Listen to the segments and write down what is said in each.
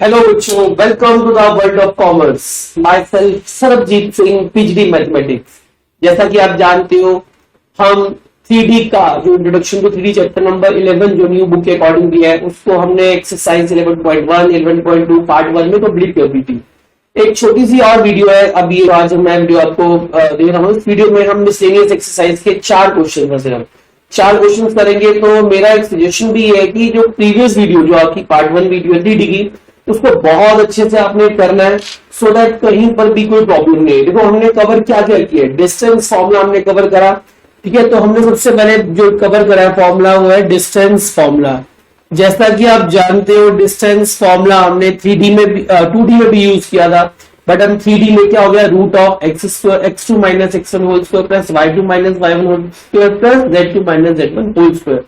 Hello बच्चों, welcome to the world of commerce. Myself Sarabjeet Singh, PhD mathematics. जैसा कि आप जानते हो, हम 3D का जो introduction to 3D chapter number 11 जो न्यू बुक के अकॉर्डिंग दिया है, उसको हमने एक्सरसाइज 11.1, 11.2 पार्ट 1 में कंप्लीट कर दी थी। एक छोटी सी और वीडियो है, अभी आज मैं वीडियो आपको दे रहा हूँ। इस वीडियो में हम मिसलेनियस एक्सरसाइज के 4 क्वेश्चन है, सिर्फ 4 क्वेश्चन करेंगे। तो मेरा एक सजेशन भी है कि जो प्रीवियस वीडियो जो आपकी पार्ट 1 वीडियो है 3D की, उसको बहुत अच्छे से आपने करना है, सो दैट कहीं पर भी कोई प्रॉब्लम नहीं है। देखो हमने कवर क्या क्या किया है, डिस्टेंस फॉर्मूला हमने कवर करा, ठीक है। तो हमने सबसे पहले जो कवर करा है फॉर्मूला वो है डिस्टेंस फॉर्मूला। जैसा कि आप जानते हो, डिस्टेंस फॉर्मूला हमने 3D में भी 2D में भी यूज किया था, बट हम 3D में क्या हो गया, root of x2 minus x1 whole square plus y2 minus y1 whole square plus z2 minus z1 whole square.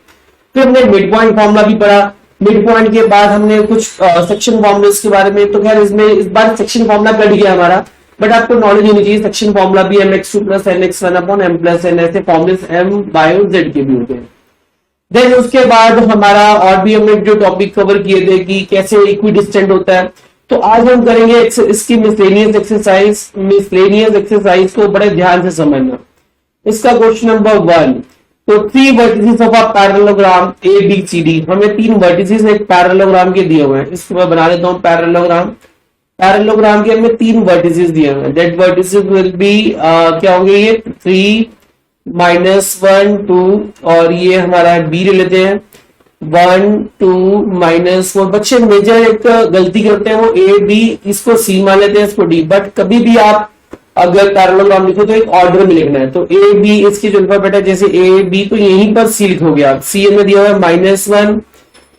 फिर हमने मिड पॉइंट फॉर्मूला भी पढ़ा। मिड पॉइंट के बाद हमने कुछ सेक्शन फॉर्मूलाज के बारे में, तो खैर इसमें इस बार सेक्शन फॉर्मूला कट गया हमारा, बट आपको नॉलेज होनी चाहिए। सेक्शन फॉर्मूला भी mx2 plus nx1 upon m plus n, ऐसे फॉर्मूलेस m y और z के भी होते हैं। देन उसके बाद हमारा और भी हमने जो टॉपिक कवर किए थे कि कैसे इक्विडिस्टेंट होता है, तो आज हम करेंगे इसकी मिसलेनियस एक्सरसाइज। मिसलेनियस एक्सरसाइज को बड़े ध्यान से समझना। इसका क्वेश्चन नंबर 1, तो 3 vertices of a parallelogram A B C D. हमें 3 वर्टिसेस एक पैरेललोग्राम के दिए हुए हैं। इसको मैं बना देता हूं पैरेललोग्राम। पैरेललोग्राम के हमें 3 वर्टिसेस दिए हुए हैं। दैट वर्टिसेस विल बी क्या होंगे, ये 3 माइनस 1 2, और ये हमारा बी ले लेते हैं 1 2 माइनस 4। बच्चे मेजर एक गलती करते हैं, वो ए बी, इसको सी मान लेते हैं, इसको डी। बट कभी भी आप अगर पैरेललोग्राम लिखो तो एक ऑर्डर में लिखना है। तो ए बी इसके जो अल्फाबेट है, जैसे ए बी, तो यहीं पर सी लिखोगे आप। सी में दिया हुआ है -1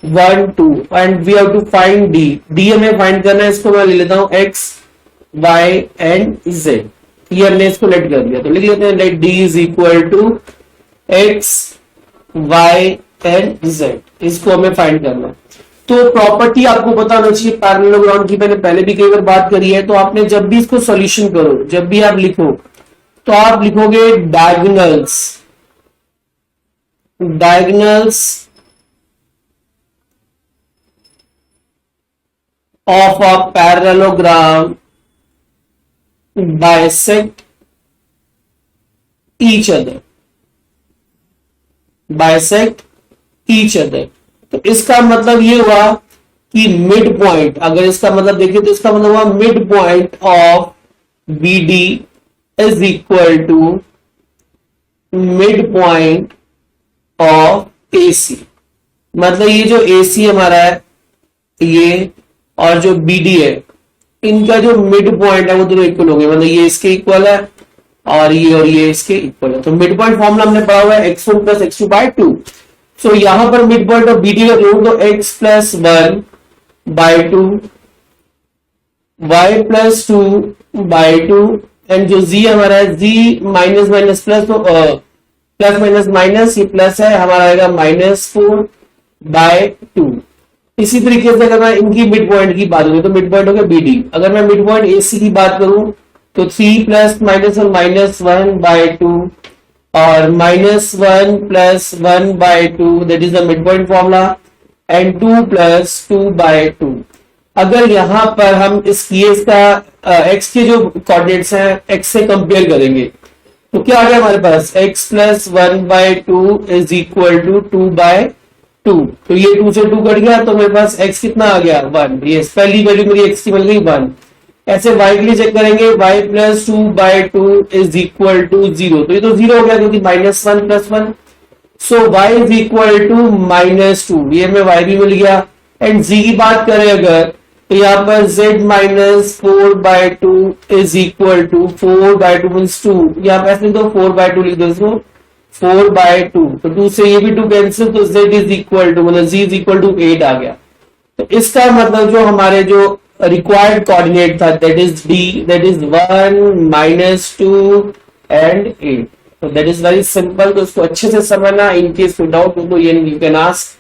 1 2, and we have to find D. D हमें फाइंड करना है, इसको मैं ले लेता हूं x y एंड z। ये हमने इसको लेट कर दिया, तो लिख लेते हैं let D is equal to x y and z। इसको हमें फाइंड करना है। तो प्रॉपर्टी आपको पता होना चाहिए पैरेललोग्राम की, मैंने पहले भी कई बार बात करी है। तो आपने जब भी इसको सॉल्यूशन करो, जब भी आप लिखो, तो आप लिखोगे diagonals of a parallelogram bisect each other. तो इसका मतलब ये हुआ कि मिड पॉइंट, अगर इसका मतलब देखिए तो इसका मतलब हुआ mid point of B D is equal to mid point of A C. मतलब ये जो ए सी हमारा है, ये और जो बी डी है, इनका जो मिड पॉइंट है वो दोनों इक्वल हो गए। मतलब ये इसके इक्वल है और ये इसके इक्वल है। तो मिड पॉइंट फॉर्मूला हमने पढ़ा हुआ है x1 plus x2 bye 2। So यहां पर mid point of B D का रूट, तो x plus 1 by 2 y plus 2 by 2, and जो z हमारा है z माइनस माइनस प्लस, तो प्लस माइनस माइनस, ये प्लस है हमारा आएगा -4 बाय 2। इसी तरीके से अगर मैं इनकी मिड पॉइंट की बात करूं, तो मिड पॉइंट हो गया बी डी। अगर मैं मिड पॉइंट ए सी की बात करूं, तो 3 प्लस माइनस और -1 बाय 2 और -1 plus 1 by 2, that is the mid point formula, and 2 plus 2 by 2। अगर यहां पर हम इसका x के जो कोऑर्डिनेट्स हैं x से कंपेयर करेंगे, तो क्या आ गया हमारे पास, x plus 1 by 2 is equal to 2 by 2। तो ये 2 से 2 कट गया, तो मेरे पास x कितना आ गया 1। ये पहली वैल्यू मेरी x की मिल गई 1। ऐसे y के लिए चेक करेंगे, y plus 2 by 2 is equal to 0। तो ये तो 0 हो गया क्योंकि -1 plus 1। So y is equal to -2, ये हमें y भी मिल गया। एंड z की बात करें अगर, तो यहाँ पर z minus 4 by 2 is equal to 4 by 2 means 2। यहाँ पे ऐसे लिख दो 4 बाय 2 लिख दो इसको, 4 बाय 2। तो 2 से ये भी 2 कैंसिल, तो z इज इक्वल टू, मतलब z इज इक्वल टू 8 आ गया। तो इसका मतलब जो हमारे जो रिक्वायर्ड कोऑर्डिनेट था, that is d, that is 1 -2 and 8। तो दैट इज वेरी सिंपल। तो इसको अच्छे से समझना, इन केस कोई डाउट हो तो ये you can ask.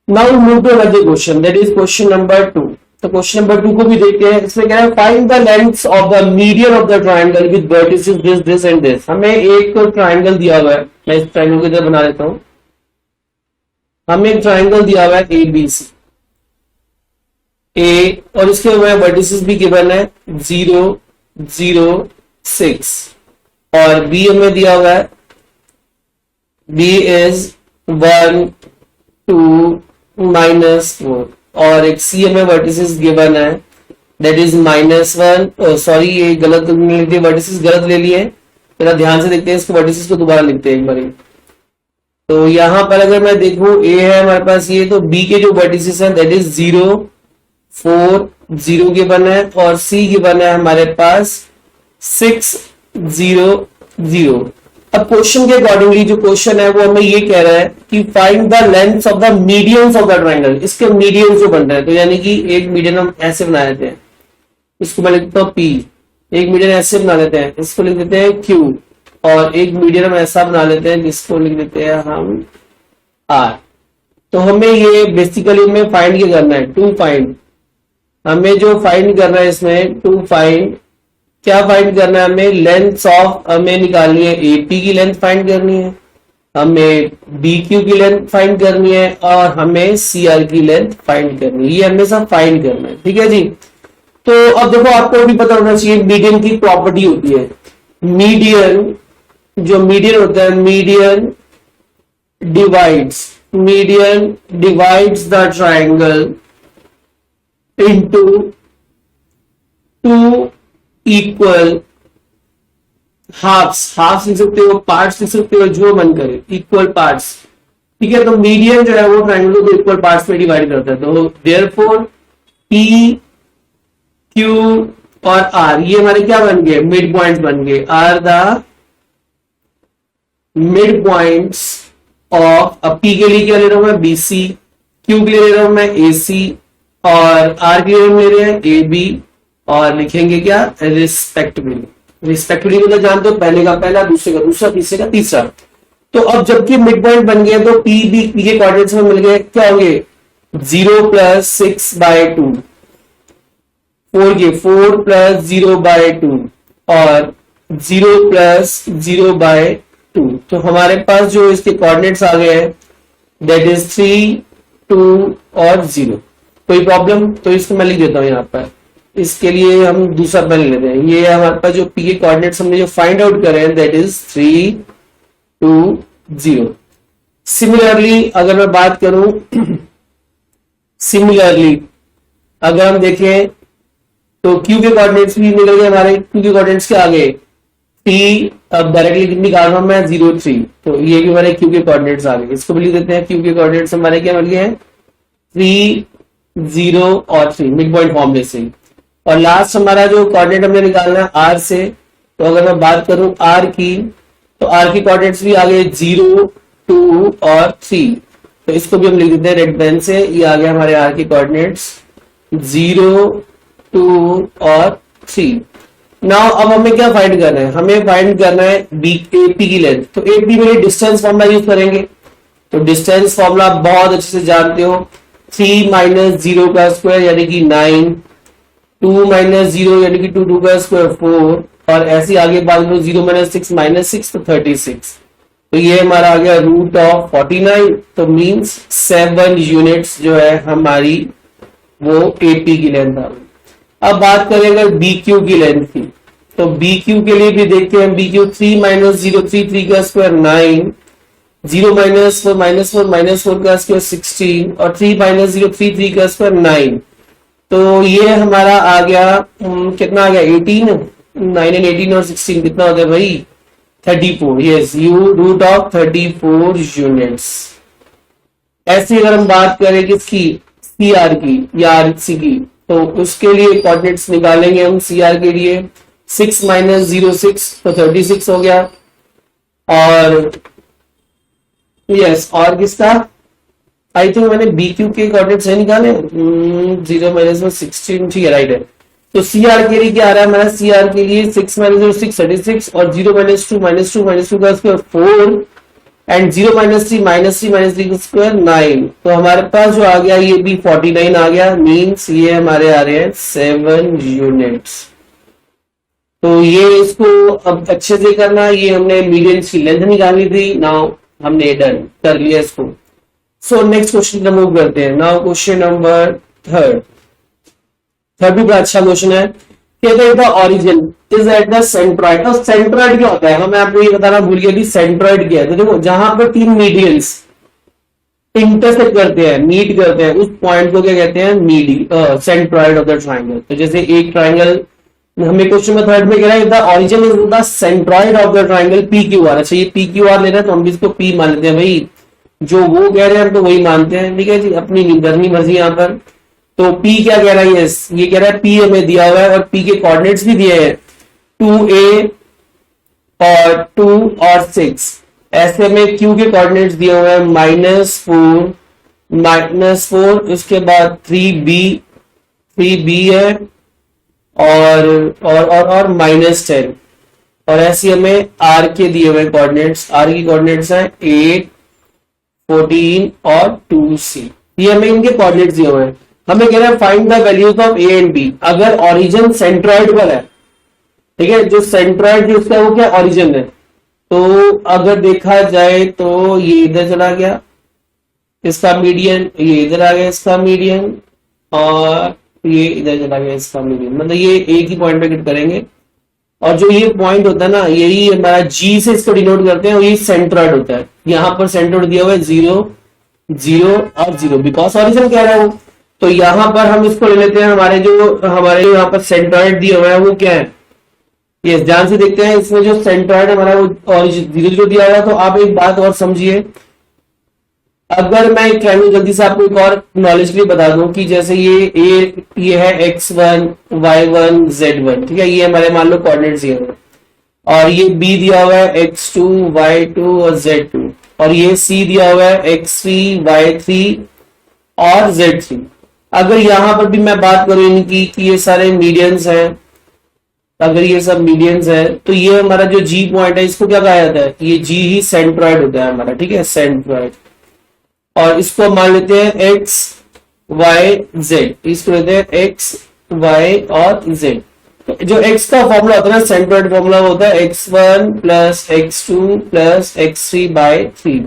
Now move to another question, that is question number 2। तो क्वेश्चन नंबर 2 को भी देखते हैं। इसमें क्या है, find the lengths of the median of the triangle with vertices this this and this. हमें एक ट्राइंगल दिया हुआ है, मैं इस ट्राइंगल को इधर बना देता हूं। हमें एक ट्राइंगल दिया हुआ है ABC। ए, और इसके हमें वर्टिसेस भी गिवन है 0 0 6, और बी हमें दिया हुआ है बी इज 1 2 -4, और एक सी हमें वर्टिसेस गिवन है दैट इज -1, सॉरी ये गलत नहीं लिखते, वर्टिसेस गलत ले लिए, जरा ध्यान से देखते हैं इसको, वर्टिसेस को दोबारा लिखते हैं एक बार। तो यहां पर अगर मैं देखूं ए है हमारे पास ये, तो बी के जो वर्टिसेस हैं दैट इज 0 4 0 गिवन है, और सी गिवन है हमारे पास 6 0 0। अब क्वेश्चन के अकॉर्डिंगली जो क्वेश्चन है वो हमें ये कह रहा है कि find the length of the medians of the triangle, इसके मीडियन जो बन रहे हैं, तो यानी कि एक मीडियन हम ऐसे बना देते हैं, इसको मैं लिखता हूं P, एक मीडियन ऐसे बना लेते हैं, इसको लिख देते हैं Q, और एक मीडियन हम ऐसा बना लेते हैं जिसको लिख देते हैं हम R। तो हमें ये बेसिकली में फाइंड क्या करना है, टू फाइंड, हमें जो फाइंड करना है इसमें टू फाइंड, क्या फाइंड करना है हमें, लेंथ ऑफ, हमें निकालनी है AP की लेंथ फाइंड करनी है, हमें BQ की लेंथ फाइंड करनी है, और हमें CR की लेंथ फाइंड करनी है, ये हमें सब फाइंड करना है, ठीक है जी। तो अब देखो आपको भी पता होना चाहिए मीडियन की प्रॉपर्टी होती है, मीडियन जो मीडियन होता है, median divides the triangle into two equal halves लिख सकते हो, पार्ट्स लिख सकते हो, जो मन करे, इक्वल पार्ट्स, ठीक है। तो मीडियन जो है वो ट्राइंगल को इक्वल पार्ट्स में डिवाइड करता है, तो देयरफॉर P Q और R ये हमारे क्या बन गए, मिड पॉइंट्स बन गए, are the mid points of, अब P के लिए क्या ले रहा हूं मैं, BC, Q के लिए ले रहा हूं मैं AC, और R के लिए हम ले रहे हैं AB, और लिखेंगे क्या, रिस्पेक्टिवली मतलब जानते हो, पहले का पहला, दूसरे का दूसरा, तीसरे का तीसरा। तो अब जबकि मिड पॉइंट बन गया तो P के कोऑर्डिनेट्स में मिल गए, क्या होंगे 0 + 6/2, 4 के 4 + 0/2, और 0 + 0/2। तो हमारे पास जो इसके कोऑर्डिनेट्स आ गए हैं दैट इज 3 2 और 0। कोई प्रॉब्लम, तो इसको मैं लिख देता हूं यहां पर, इसके लिए हम दूसरा पेन लेते हैं, ये हमारे पास जो P के कोऑर्डिनेट्स हमने जो फाइंड आउट करे हैं दैट इज 3 2 0। सिमिलरली अगर मैं बात करूं, सिमिलरली अगर हम देखें तो Q के कोऑर्डिनेट्स भी निकल गए हमारे, Q के कोऑर्डिनेट्स क्या आ गए P, अब डायरेक्टली निकाल रहा हूं मैं 0 3, तो ये भी हमारे Q के कोऑर्डिनेट्स आ गए, इसको भी लिख देते हैं, Q के कोऑर्डिनेट्स हमारे क्या मिल गए हैं 3 0 और 3 मिड पॉइंट फॉर्म में से। और लास्ट हमारा जो कोऑर्डिनेट हमने निकालना है R से, तो अगर मैं बात करूं R की, तो R की कोऑर्डिनेट्स भी आ गए 0 2 और 3, तो इसको भी हम लिख देते हैं रेड पेन से, ये आ गया हमारे R के कोऑर्डिनेट्स 0 2 और 3। नाउ अब हमें क्या फाइंड करना है, हमें फाइंड करना है AP की लेंथ, तो AP में डिस्टेंस फॉर्मूला यूज करेंगे, तो डिस्टेंस फॉर्मूला बहुत अच्छे से जानते हो, 3 - 0 का स्क्वायर यानी कि 9, 2 - 0 यानी कि 2 का स्क्वायर 4, और ऐसे आगे बात करो 0 - 6 तो 36, तो ये हमारा आ गया √49, तो मींस 7 यूनिट्स जो है हमारी वो AP की लेंथ आ गई। अब बात करें अगर BQ की लेंथ की, तो BQ के लिए भी देखते हैं, BQ 3 - 0 3 का स्क्वायर 9, 0 - 4 -4 का स्क्वायर 16, और 3 - 0 3 का स्क्वायर 9, तो ये हमारा आ गया कितना आ गया 18, 9 and 18 और 16 कितना होता है भाई 34, यस √34 यूनिट्स। ऐसे अगर हम बात करें किसकी CR की या RC की, तो उसके लिए कोऑर्डिनेट्स निकालेंगे हम CR के लिए, 6 - 0 6 तो 36 हो गया, और यस और किसका आई थिंक मैंने BQ के कोऑर्डिनेट्स है निकाले, 0 - 16, ठीक है राइट है। तो CR के लिए क्या आ रहा है हमारा, CR के लिए 6 - 0 6 36, और 0 - 2 का स्क्वायर 4, एंड 0 - 3 - 3 का स्क्वायर 9, तो हमारे पास जो आ गया ये भी 49 आ गया, मींस ये हमारे आ रहे हैं 7 यूनिट्स। तो ये इसको अब अच्छे से करना, ये हमने मीडियन की लेंथ निकाली थी, नाउ हमने डन कर लिया इसको। सो नेक्स्ट क्वेश्चन मूव करते हैं, नाउ क्वेश्चन नंबर 3। थर्ड भी बड़ा अच्छा क्वेश्चन है, कहते हैं the origin is at the centroid. तो सेंट्रॉइड क्या होता है, हमें आपको ये बताना भूल गया कि सेंट्रॉइड क्या है। तो देखो जहां पर तीन मीडियंस इंटरसेक्ट करते हैं, मीट करते हैं, उस पॉइंट को क्या कहते हैं, सेंट्रॉइड ऑफ द ट्राइंगल। तो जैसे एक ट्राइंगल, हमें क्वेश्चन में थर्ड में कह रहा है the origin is the centroid of the triangle P Q R. अच्छा ये पी क्यू आर ले रहे हैं तो हम भी इसको पी मान लेते हैं भाई, जो वो कह रहे हैं हम तो वही मानते हैं, ठीक है जी, अपनी धरनी मर्जी यहाँ पर। तो P क्या कह रहा है, ये कह रहा है P हमें दिया हुआ है और P के कोऑर्डिनेट्स भी दिए हैं 2a और 2 और 6। ऐसे में Q के कोऑर्डिनेट्स दिए हुए हैं -4, उसके बाद 3b है और -10। और ऐसे हमें R के दिए हुए कोऑर्डिनेट्स, R की कोऑर्डिनेट्स है 8, 14 और 2c। ये हमें इनके कोऑर्डिनेट्स दिए हुए हैं। हमें कह रहा है find the values of A and B. अगर ओरिजिन सेंट्रॉइड पर है, ठीक है, जो सेंट्रॉइड जिसका वो क्या ओरिजिन है, तो अगर देखा जाए तो ये इधर चला गया इसका मीडियन, ये इधर आ गया इसका मीडियन, और ये इधर चला गया इसका मीडियन, मतलब ये एक ही पॉइंट पे हिट करेंगे। और जो ये पॉइंट होता है ना, यही हमारा जी से इसको डिनोट करते हैं, और ये सेंट्रॉइड होता है। यहाँ पर सेंट्रॉइड दिया हुआ है 0, 0 और 0, बिकॉज ओरिजिन कह रहा है वो। तो यहां पर हम इसको ले लेते हैं, हमारे यहाँ पर सेंट्रॉइड दिया हुआ है वो क्या है, ये ध्यान से देखते हैं। इसमें जो सेंट्रॉइड हमारा वो और 0, 0 दिया हुआ है। तो आप एक बात और समझिए, अगर मैं एक ट्रायंगल जल्दी से आपको एक और नॉलेज के लिए बता दूं कि जैसे ये है x1, y1, z1, ठीक है, ये हमारे मान लो कोऑर्डिनेट्स दिए हुए, और ये b दिया हुआ है x2, y2 और z2, और ये c दिया हुआ है x3, y3 और z3। अगर यहां पर भी मैं बात करूं इनकी कि ये सारे मीडियंस हैं, अगर ये सब मीडियंस है, तो ये हमारा जो जी पॉइंट है इसको क्या कहा जाता है, ये जी ही सेंट्रॉइड होता है हमारा, ठीक है, सेंट्रॉइड। और इसको मान लेते हैं एक्स वाई जेड, इसको लेते हैं एक्स वाई और जेड। तो जो एक्स का फॉर्मूला होता है ना, सेंट्रॉइड फॉर्मूला होता है x1 plus x2 plus x3 by 3।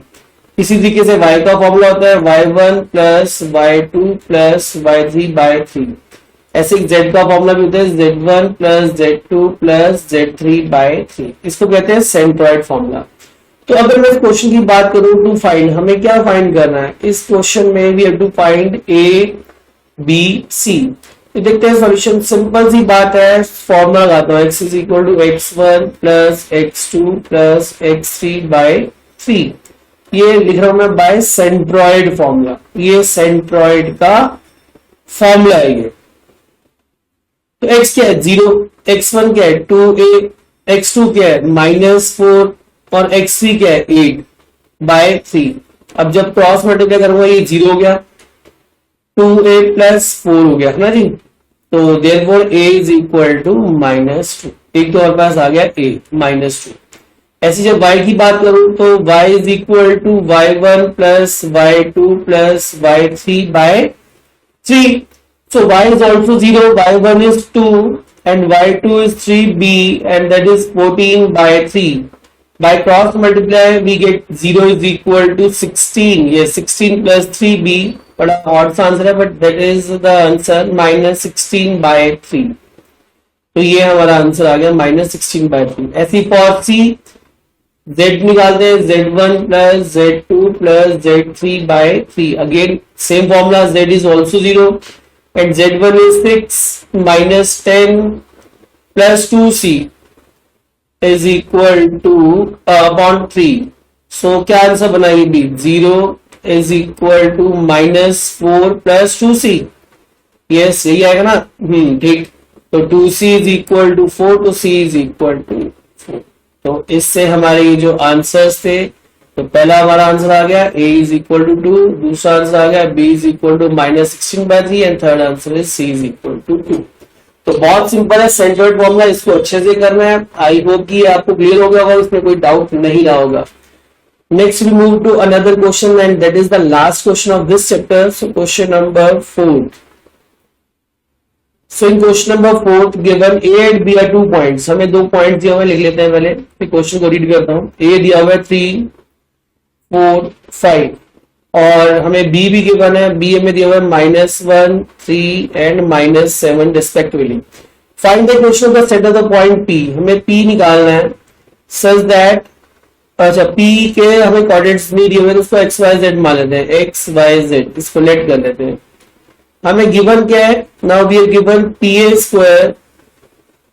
इसी तरीके से y का फॉर्मूला होता है y1 plus y2 plus y3 by 3। ऐसे z का फॉर्मूला भी होता है z1 plus z2 plus z3 bye 3। इसको कहते हैं सेंट्रॉइड फॉर्मूला। तो अगर मैं इस क्वेश्चन की बात करूं टू फाइंड, हमें क्या फाइंड करना है इस क्वेश्चन में, we have to find A B C. तो देखते हैं सॉल्यूशन, सिंपल सी बात है, फॉर्मूला लगाता हूं x is equal to x1 plus x2 plus x3 by 3। ये लिख रहा हूं मैं बाय सेंट्रॉइड फॉर्मूला, ये सेंट्रॉइड का फॉर्मूला है ये। तो x क्या है 0, x1 क्या है 2a, x2 क्या है -4 और x3 क्या है 8 बाय 3। अब जब क्रॉस मल्टीप्लाई करूंगा ये 0 हो गया, 2a प्लस 4 हो गया, है ना जी। तो therefore a is equal to -2, एक तो हमारे पास आ गया a -2। ऐसे जब y की बात करूं तो y is equal to y1 plus y2 plus y3 by 3। So y is also 0, y1 is 2 and y2 is 3b and that is 14 by 3. By cross multiply we get 0 is equal to 16. Yes, 16 plus 3b, but odd सा answer है, but that is the answer -16 by 3. तो ये हमारा answer आ गया -16 by 3। ऐसी for c z निकालते हैं, z1 plus z2 plus z3 by 3। Again same formula, z is also 0 and z1 is 6 minus 10 plus 2c is equal to upon 3। so क्या answer बना ये भी, 0 is equal to -4 plus 2c। Yes यही आएगा ना, ठीक। तो 2c is equal to 4, तो c is equal to 4। तो इससे हमारे ये जो आंसर्स थे, तो पहला हमारा आंसर आ गया a is equal to 2, दूसरा आंसर आ गया b is equal to -16 by 3 and third answer is c is equal to 2। तो बहुत सिंपल है सेंट्रॉइड फॉर्मूला, इसको अच्छे से करना है। आई होप कि आपको क्लियर हो गया होगा, इसमें कोई डाउट नहीं रहा होगा। Next we move to another question and that is the last question of this chapter. So question number 4। So in question number 4 given a and b are 2 points. हमें 2 पॉइंट दिए हुए, लिख लेते हैं पहले, फिर क्वेश्चन को रीड करता हूं। a दिया हुआ है 3, 4, 5 और हमें बी भी गिवन है, बी हमें दिया हुआ है -1, 3 and -7 respectively. Find the question the set of the point P, हमें पी निकालना है सच दैट, अच्छा पी के हमें कोऑर्डिनेट्स नहीं दिए हुए तो उसको एक्स वाई जेड मान लेते हैं, एक्स वाई जेड, इसको लेट कर लेते हैं। हमें गिवन क्या है, now we are given P A square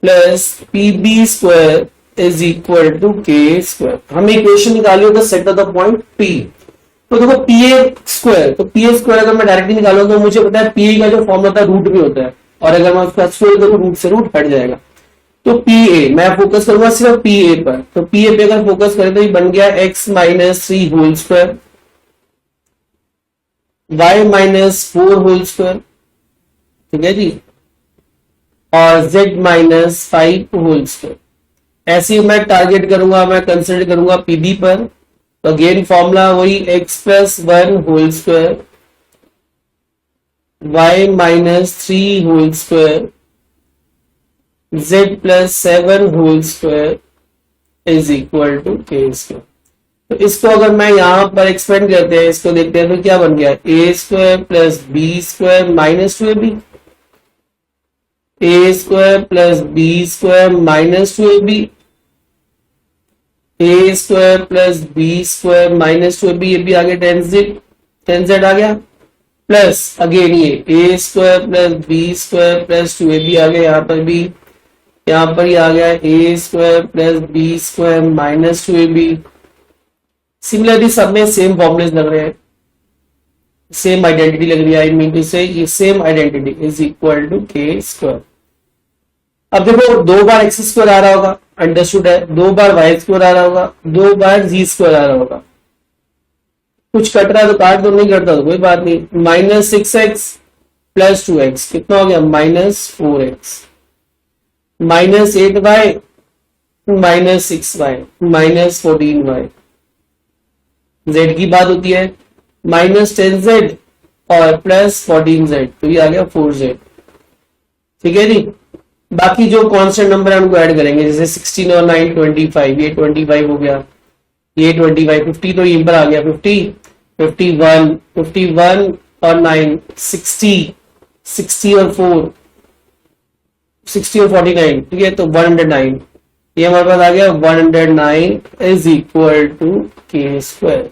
plus P B square is equal to K square. हमें इक्वेशन निकाली होगा set of the point P. तो देखो पी ए स्क्वायर, तो पी ए स्क्वायर अगर मैं डायरेक्टली निकालूं तो मुझे पता है पी ए का जो फॉर्म होता है रूट में होता है, और अगर मैं उसका स्क्वायर करूं रूट से रूट हट जाएगा। तो पी ए मैं फोकस करूंगा सिर्फ पी ए पर, तो पी ए पे अगर फोकस करें तो ये बन गया x minus 3 whole square, y minus 4 whole square, ठीक है जी, और z माइनस 5 होल स्क्वायर। ऐसे ही मैं टारगेट करूंगा, मैं कंसिडर करूंगा पीबी पर, तो अगेन फॉर्मूला वही x plus 1 whole square, y minus 3 whole square, z plus 7 whole square is equal to K square. तो इसको अगर मैं यहां पर एक्सपेंड करते हैं, इसको देखते हैं तो क्या बन गया, A square plus B square minus 2ab, A square plus B square minus 2ab, A square plus B square minus 2ab, ये भी आ गया 10z आ गया, प्लस अगेन ये A square plus B square plus 2ab आ गया, यहाँ पर ही आ गया A square plus B square minus 2ab। Similarly सब में सेम फॉर्मूले लग रहे हैं, सेम आइडेंटिटी लग रही है, आई मीन टू से ये same identity is equal to K square. अब देखो 2 बार एक्स स्क्वायर आ रहा होगा, अंडरस्टूड है, 2 बार वाई स्क्वायर आ रहा होगा, 2 बार जी स्क्वायर आ रहा होगा, कुछ कट रहा है तो काट दो, नहीं कटता तो कोई बात नहीं। माइनस 6x प्लस 2x कितना हो गया, minus 4x, minus 8y minus 6y minus 14y। z की बात होती है, माइनस 10z और प्लस 14z, तो ये आ गया 4z, ठीक है जी। बाकी जो कांस्टेंट नंबर है उनको ऐड करेंगे, जैसे 16 और 9 25, ये 25 हो गया, ये 25, 50 तो यहीं पर आ गया, 50, 51 और 9 60, 60 और 4 60 और 49, ठीक है, तो 109, ये हमारे पास आ गया 109 is equal to K square.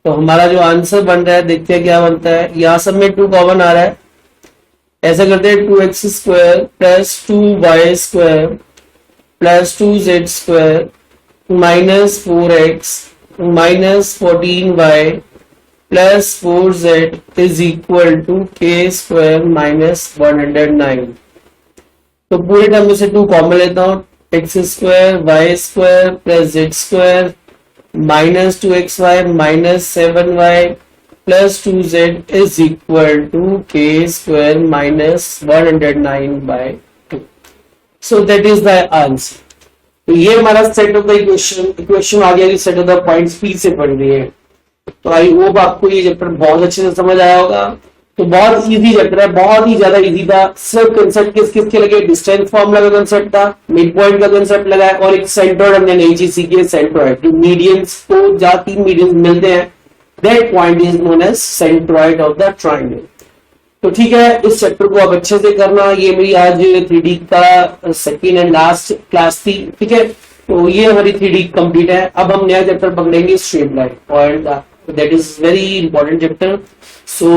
तो हमारा जो आंसर बन रहा है देखते हैं क्या बनता है, यहां सब में 2 कॉमन आ रहा है, ऐसा करते हैं 2x square plus 2y square plus 2z square minus 4x minus 14y plus 4z is equal to K square minus 109। तो पूरे टर्म में से 2 कॉमन लेता हूं, X square Y square plus Z square minus 2xy minus 7y plus 2z is equal to K square minus 109/2। So that is the answer. तो ये हमारा set of the equation आ गया कि set of the points P से पढ़ रही है। तो आई होप आपको ये चैप्टर बहुत अच्छे से समझ आया होगा। तो बहुत इजी चैप्टर है, बहुत ही ज्यादा इजी था। सिर्फ कंसेप्ट किसके लगे, डिस्टेंस फॉर्मूला का कंसेप्ट था, मिड पॉइंट का कंसेप्ट लगा है, और एक सेंट्रोइड हमने नई चीज सीखी है, सेंट्रोइड। जो मीडियंस को जहां 3 मीडियंस मिलते हैं, that point is known as centroid of the triangle. तो ठीक है, इस चैप्टर को अब अच्छे से करना। ये मेरी आज 3D का सेकेंड एंड लास्ट क्लास थी, ठीक है। तो ये हमारी 3D कंप्लीट है। अब हम नया चैप्टर पकड़ेंगे, स्ट्रेट लाइन, और that is very important chapter. So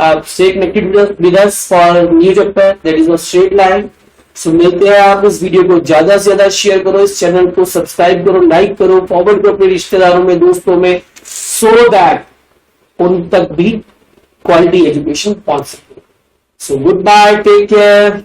आप stay connected with us for new chapter, that is straight line. So मिलते हैं। आप इस वीडियो को ज्यादा से ज्यादा शेयर करो, इस चैनल को सब्सक्राइब करो, लाइक करो, फॉरवर्ड करो अपने रिश्तेदारों में, दोस्तों में, सो दैट उन तक भी क्वालिटी एजुकेशन पहुंच सके। So goodbye, take care.